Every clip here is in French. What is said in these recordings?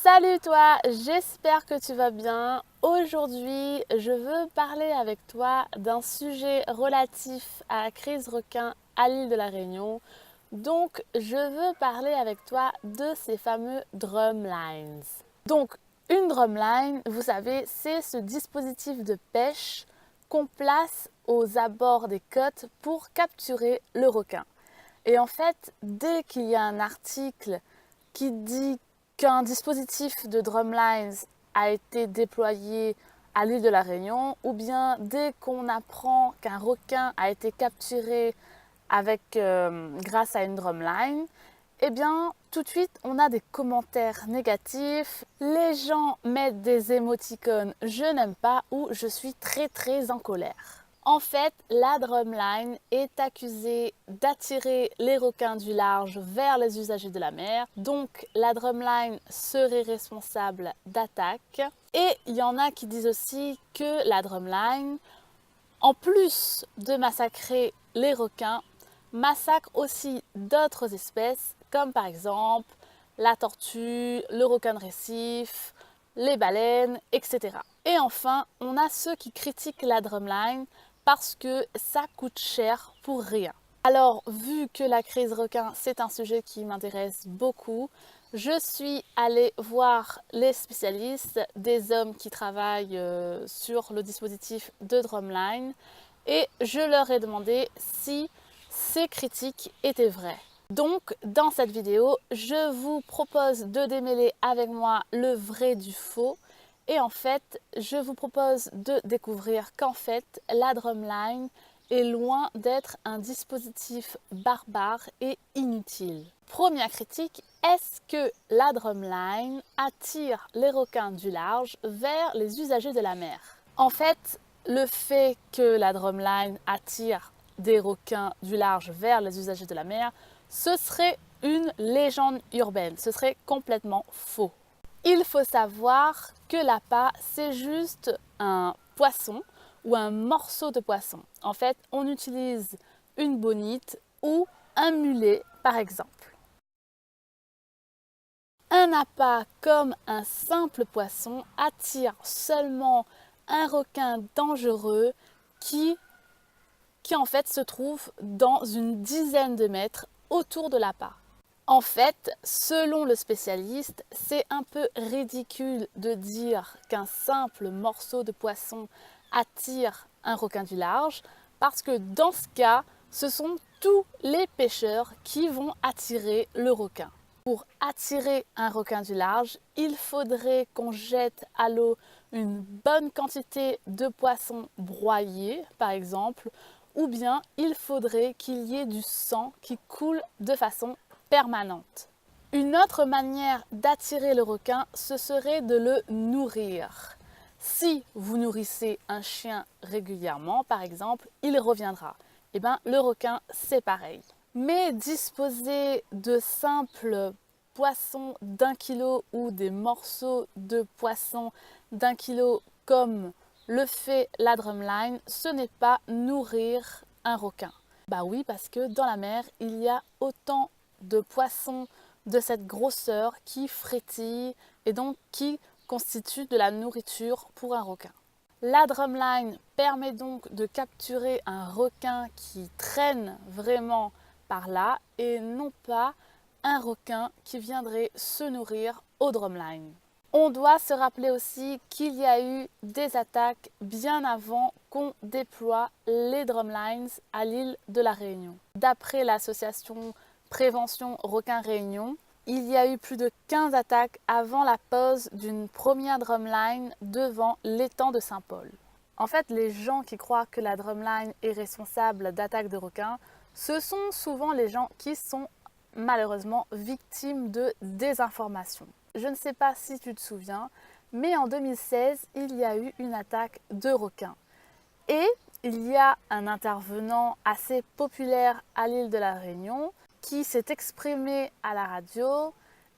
Salut toi, j'espère que tu vas bien. Aujourd'hui, je veux parler avec toi d'un sujet relatif à la crise requin à l'île de la Réunion. Donc, je veux parler avec toi de ces fameux drumlines. Donc, une drumline, vous savez, c'est ce dispositif de pêche qu'on place aux abords des côtes pour capturer le requin. Et en fait, dès qu'il y a un article qui dit qu'un dispositif de drumlines a été déployé à l'île de la Réunion, ou bien dès qu'on apprend qu'un requin a été capturé grâce à une drumline, eh bien tout de suite on a des commentaires négatifs. Les gens mettent des émoticônes je n'aime pas ou je suis très en colère. En fait, la drumline est accusée d'attirer les requins du large vers les usagers de la mer. Donc, la drumline serait responsable d'attaques. Et il y en a qui disent aussi que la drumline, en plus de massacrer les requins, massacre aussi d'autres espèces, comme par exemple la tortue, le requin de récif, les baleines, etc. Et enfin, on a ceux qui critiquent la drumline parce que ça coûte cher pour rien. Alors, vu que la crise requin, c'est un sujet qui m'intéresse beaucoup, je suis allée voir les spécialistes, des hommes qui travaillent sur le dispositif de drumline, et je leur ai demandé si ces critiques étaient vraies. Donc, dans cette vidéo, je vous propose de démêler avec moi le vrai du faux. Et en fait, je vous propose de découvrir qu'en fait, la drumline est loin d'être un dispositif barbare et inutile. Première critique, est-ce que la drumline attire les requins du large vers les usagers de la mer? En fait, le fait que la drumline attire des requins du large vers les usagers de la mer, ce serait une légende urbaine, ce serait complètement faux. Il faut savoir que l'appât, c'est juste un poisson ou un morceau de poisson. En fait, on utilise une bonite ou un mulet, par exemple. Un appât, comme un simple poisson, attire seulement un requin dangereux qui en fait se trouve dans une dizaine de mètres autour de l'appât. En fait, selon le spécialiste, c'est un peu ridicule de dire qu'un simple morceau de poisson attire un requin du large, parce que dans ce cas, ce sont tous les pêcheurs qui vont attirer le requin. Pour attirer un requin du large, il faudrait qu'on jette à l'eau une bonne quantité de poissons broyés, par exemple, ou bien il faudrait qu'il y ait du sang qui coule de façon permanente. Une autre manière d'attirer le requin, ce serait de le nourrir. Si vous nourrissez un chien régulièrement, par exemple, il reviendra. Et bien, le requin, c'est pareil. Mais disposer de simples poissons d'1 kilo ou des morceaux de poissons d'1 kilo comme le fait la drumline, ce n'est pas nourrir un requin. Bah oui, parce que dans la mer, il y a autant de poissons de cette grosseur qui frétillent et donc qui constituent de la nourriture pour un requin. La drumline permet donc de capturer un requin qui traîne vraiment par là et non pas un requin qui viendrait se nourrir au drumline. On doit se rappeler aussi qu'il y a eu des attaques bien avant qu'on déploie les drumlines à l'île de la Réunion. D'après l'association Prévention Requin Réunion, il y a eu plus de 15 attaques avant la pose d'une première drumline devant l'étang de Saint-Paul. En fait, les gens qui croient que la drumline est responsable d'attaques de requins, ce sont souvent les gens qui sont malheureusement victimes de désinformation. Je ne sais pas si tu te souviens, mais en 2016, il y a eu une attaque de requins. Et il y a un intervenant assez populaire à l'île de la Réunion qui s'est exprimé à la radio,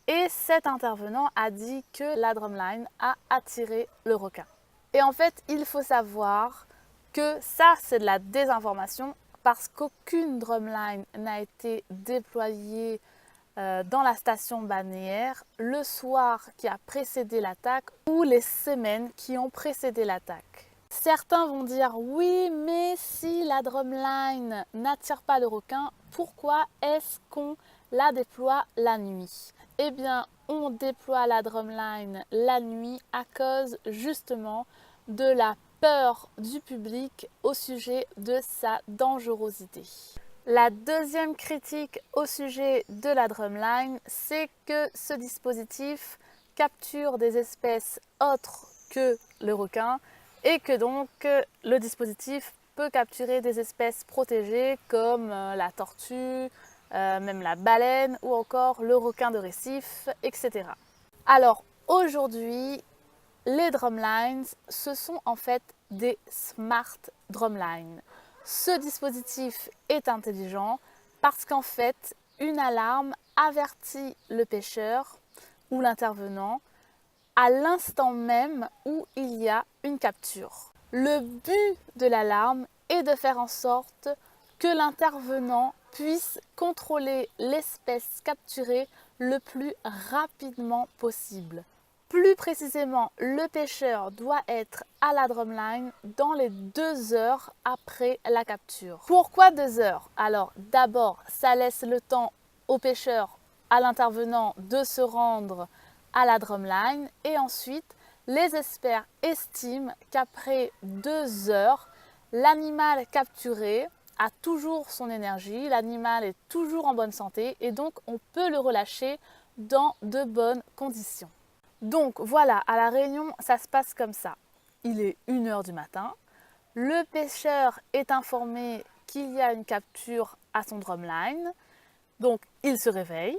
et cet intervenant a dit que la drumline a attiré le requin. Et en fait, il faut savoir que ça, c'est de la désinformation parce qu'aucune drumline n'a été déployée dans la station balnéaire le soir qui a précédé l'attaque ou les semaines qui ont précédé l'attaque. Certains vont dire oui, mais si la drumline n'attire pas le requin, pourquoi est-ce qu'on la déploie la nuit? Eh bien, on déploie la drumline la nuit à cause justement de la peur du public au sujet de sa dangerosité. La deuxième critique au sujet de la drumline, c'est que ce dispositif capture des espèces autres que le requin et que donc le dispositif peut capturer des espèces protégées comme la tortue, même la baleine ou encore le requin de récif, etc. Alors aujourd'hui, les drumlines, ce sont en fait des smart drumlines. Ce dispositif est intelligent parce qu'en fait, une alarme avertit le pêcheur ou l'intervenant à l'instant même où il y a une capture. Le but de l'alarme est de faire en sorte que l'intervenant puisse contrôler l'espèce capturée le plus rapidement possible. Plus précisément, le pêcheur doit être à la drumline dans les 2 heures après la capture. Pourquoi 2 heures? Alors d'abord, ça laisse le temps au pêcheur, à l'intervenant de se rendre à la drumline et ensuite, les experts estiment qu'après 2 heures, l'animal capturé a toujours son énergie, l'animal est toujours en bonne santé et donc on peut le relâcher dans de bonnes conditions. Donc voilà, à La Réunion, ça se passe comme ça. Il est 1 h du matin, le pêcheur est informé qu'il y a une capture à son drumline, donc il se réveille,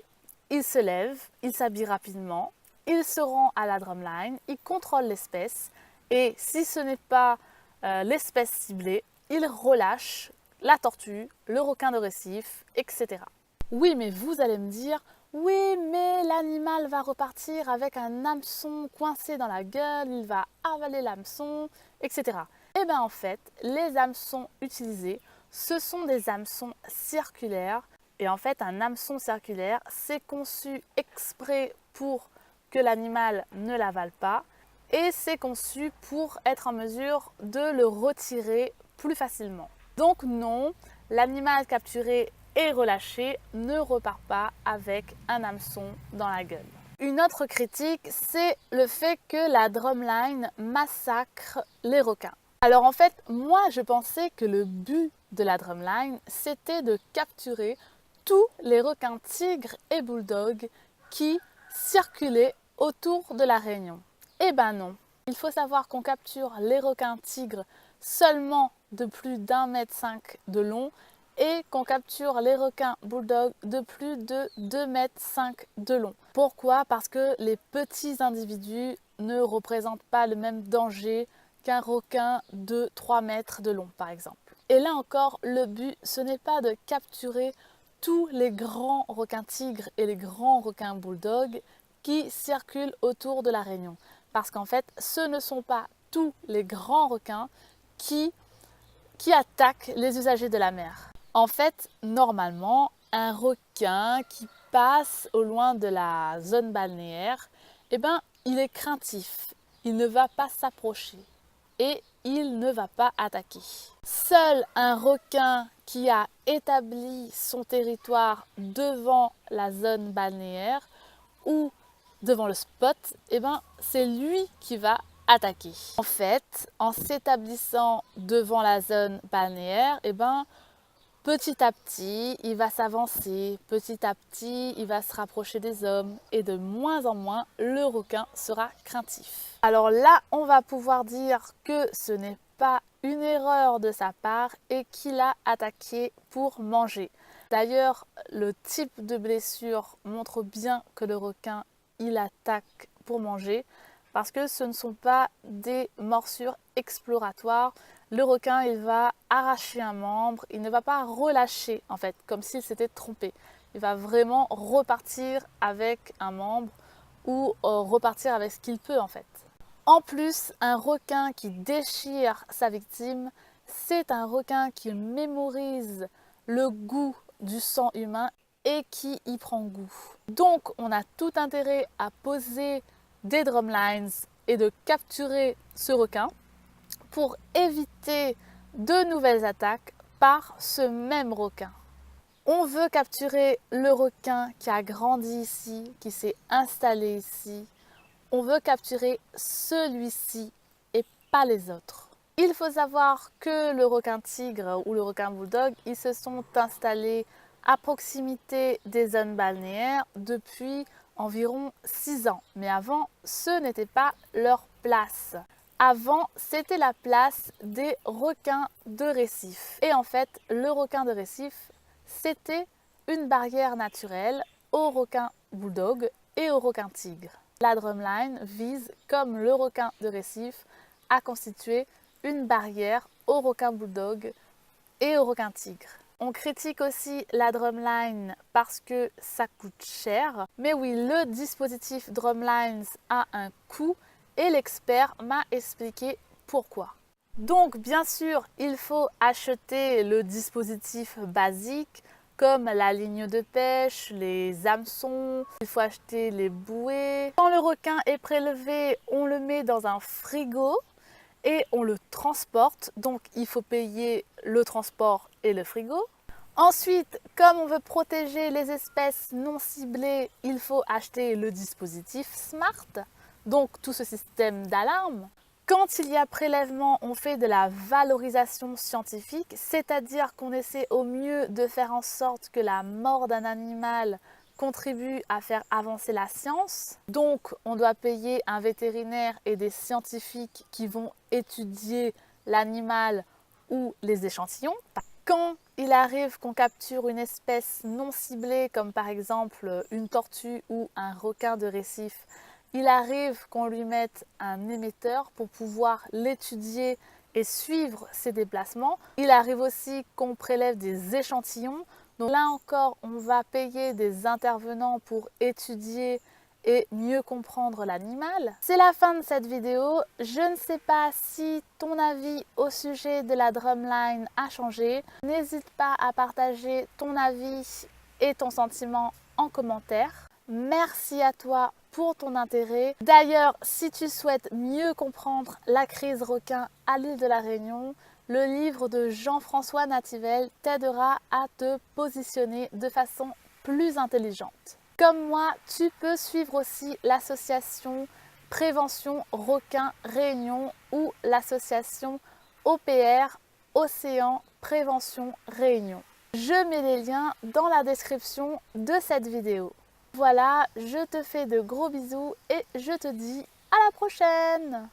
il se lève, il s'habille rapidement, il se rend à la drumline, il contrôle l'espèce et si ce n'est pas l'espèce ciblée, il relâche la tortue, le requin de récif, etc. Oui, mais vous allez me dire, oui, mais l'animal va repartir avec un hameçon coincé dans la gueule, il va avaler l'hameçon, etc. Eh bien en fait, les hameçons utilisés, ce sont des hameçons circulaires. Et en fait, un hameçon circulaire, c'est conçu exprès pour que l'animal ne l'avale pas et c'est conçu pour être en mesure de le retirer plus facilement. Donc non, l'animal capturé et relâché ne repart pas avec un hameçon dans la gueule. Une autre critique, c'est le fait que la drumline massacre les requins. Alors en fait, moi je pensais que le but de la drumline, c'était de capturer tous les requins tigres et bulldogs qui circulaient autour de la Réunion. Eh ben non, il faut savoir qu'on capture les requins tigres seulement de plus d'1,5 m de long et qu'on capture les requins bulldogs de plus de 2,5 m de long. Pourquoi? Parce que les petits individus ne représentent pas le même danger qu'un requin de 3 mètres de long par exemple. Et là encore, le but, ce n'est pas de capturer tous les grands requins tigres et les grands requins bulldogs qui circulent autour de la Réunion. Parce qu'en fait, ce ne sont pas tous les grands requins qui attaquent les usagers de la mer. En fait, normalement, un requin qui passe au loin de la zone balnéaire, eh ben, il est craintif. Il ne va pas s'approcher et il ne va pas attaquer. Seul un requin qui a établi son territoire devant la zone balnéaire ou devant le spot, eh ben, c'est lui qui va attaquer. En fait, en s'établissant devant la zone balnéaire, eh ben, petit à petit, il va s'avancer, petit à petit, il va se rapprocher des hommes et de moins en moins, le requin sera craintif. Alors là, on va pouvoir dire que ce n'est pas une erreur de sa part et qu'il a attaqué pour manger. D'ailleurs, le type de blessure montre bien que le requin, il attaque pour manger parce que ce ne sont pas des morsures exploratoires. Le requin, il va arracher un membre, il ne va pas relâcher en fait, comme s'il s'était trompé. Il va vraiment repartir avec un membre ou repartir avec ce qu'il peut en fait. En plus, un requin qui déchire sa victime, c'est un requin qui mémorise le goût du sang humain et qui y prend goût. Donc on a tout intérêt à poser des drumlines et de capturer ce requin pour éviter de nouvelles attaques par ce même requin. On veut capturer le requin qui a grandi ici, qui s'est installé ici. On veut capturer celui-ci et pas les autres. Il faut savoir que le requin tigre ou le requin bulldog, ils se sont installés à proximité des zones balnéaires depuis environ 6 ans. Mais avant, ce n'était pas leur place. Avant, c'était la place des requins de récif. Et en fait, le requin de récif, c'était une barrière naturelle aux requins bulldog et aux requins tigres. La drumline vise, comme le requin de récif, à constituer une barrière aux requins bulldog et aux requins tigres. On critique aussi la drumline parce que ça coûte cher. Mais oui, le dispositif Drumlines a un coût et l'expert m'a expliqué pourquoi. Donc bien sûr, il faut acheter le dispositif basique comme la ligne de pêche, les hameçons, il faut acheter les bouées. Quand le requin est prélevé, on le met dans un frigo et on le transporte, donc il faut payer le transport et le frigo. Ensuite, comme on veut protéger les espèces non ciblées, il faut acheter le dispositif SMART, donc tout ce système d'alarme. Quand il y a prélèvement, on fait de la valorisation scientifique, c'est-à-dire qu'on essaie au mieux de faire en sorte que la mort d'un animal contribue à faire avancer la science. Donc, on doit payer un vétérinaire et des scientifiques qui vont étudier l'animal ou les échantillons. Quand il arrive qu'on capture une espèce non ciblée, comme par exemple une tortue ou un requin de récif, il arrive qu'on lui mette un émetteur pour pouvoir l'étudier et suivre ses déplacements. Il arrive aussi qu'on prélève des échantillons. Donc là encore, on va payer des intervenants pour étudier et mieux comprendre l'animal. C'est la fin de cette vidéo. Je ne sais pas si ton avis au sujet de la drumline a changé. N'hésite pas à partager ton avis et ton sentiment en commentaire. Merci à toi pour ton intérêt. D'ailleurs, si tu souhaites mieux comprendre la crise requin à l'île de la Réunion, le livre de Jean-François Nativel t'aidera à te positionner de façon plus intelligente. Comme moi, tu peux suivre aussi l'association Prévention Requin Réunion ou l'association OPR Océan Prévention Réunion. Je mets les liens dans la description de cette vidéo. Voilà, je te fais de gros bisous et je te dis à la prochaine!